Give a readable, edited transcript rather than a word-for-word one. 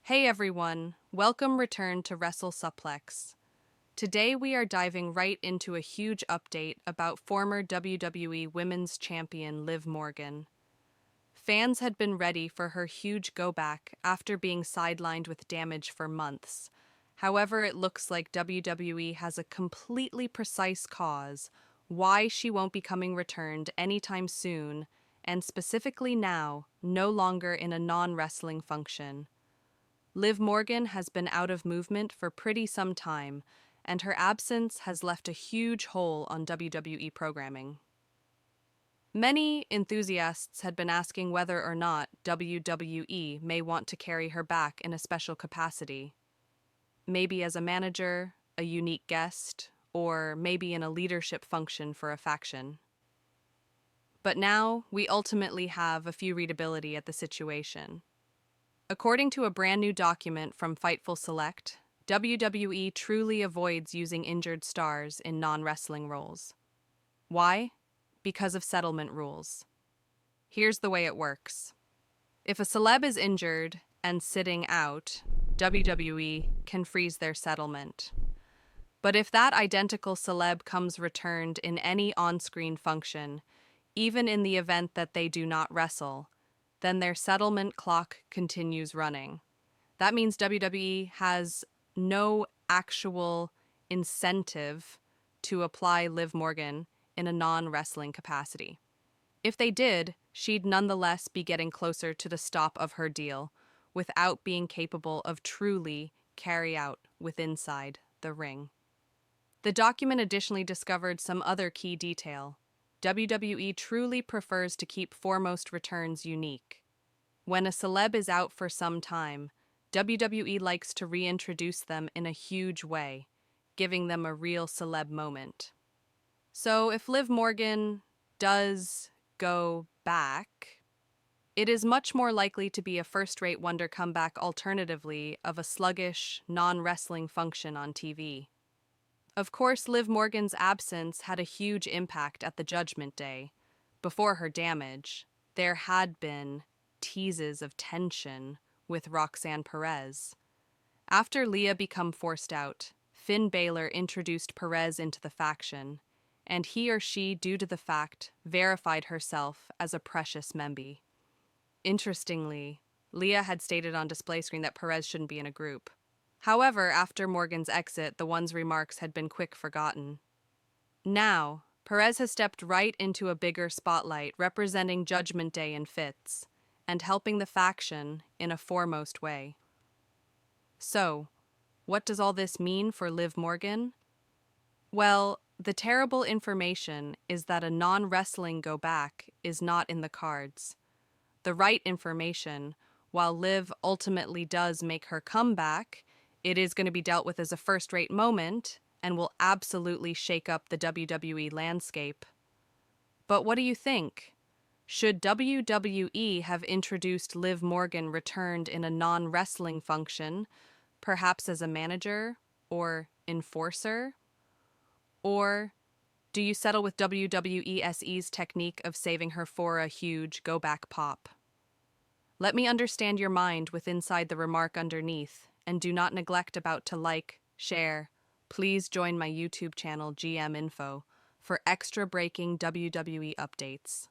Hey everyone, welcome return to Wrestle Suplex. Today we are diving right into a huge update about former WWE Women's Champion Liv Morgan. Fans had been ready for her huge go back after being sidelined with damage for months. However, it looks like WWE has a completely precise cause why she won't be coming returned anytime soon, and specifically now, no longer in a non-wrestling function. Liv Morgan has been out of movement for pretty some time, and her absence has left a huge hole on WWE programming. Many enthusiasts had been asking whether or not WWE may want to carry her back in a special capacity. Maybe as a manager, a unique guest, or maybe in a leadership function for a faction. But now, we ultimately have a few readability at the situation. According to a brand new document from Fightful Select, WWE truly avoids using injured stars in non-wrestling roles. Why? Because of settlement rules. Here's the way it works. If a celeb is injured and sitting out, WWE can freeze their settlement. But if that identical celeb comes returned in any on-screen function, even in the event that they do not wrestle, then their settlement clock continues running. That means WWE has no actual incentive to apply Liv Morgan in a non-wrestling capacity. If they did, she'd nonetheless be getting closer to the stop of her deal without being capable of truly carry out with inside the ring. The document additionally discovered some other key detail. WWE truly prefers to keep foremost returns unique. When a celeb is out for some time, WWE likes to reintroduce them in a huge way, giving them a real celeb moment. So if Liv Morgan does go back, it is much more likely to be a first-rate wonder comeback alternatively of a sluggish, non-wrestling function on TV. Of course, Liv Morgan's absence had a huge impact at the Judgment Day. Before her damage, there had been teases of tension with Roxanne Perez. After Leah became forced out, Finn Balor introduced Perez into the faction, and he or she, due to the fact, verified herself as a precious memby. Interestingly, Leah had stated on display screen that Perez shouldn't be in a group. However, after Morgan's exit, the one's remarks had been quick forgotten. Now, Perez has stepped right into a bigger spotlight, representing Judgment Day in fits, and helping the faction in a foremost way. So, what does all this mean for Liv Morgan? Well, the terrible information is that a non-wrestling go back is not in the cards. The right information, while Liv ultimately does make her comeback, it is going to be dealt with as a first-rate moment and will absolutely shake up the WWE landscape. But what do you think? Should WWE have introduced Liv Morgan returned in a non-wrestling function, perhaps as a manager or enforcer? Or do you settle with WWE's technique of saving her for a huge go-back pop? Let me understand your mind with inside the remark underneath, and do not neglect about to like, share. Please join my YouTube channel GM Info for extra breaking WWE updates.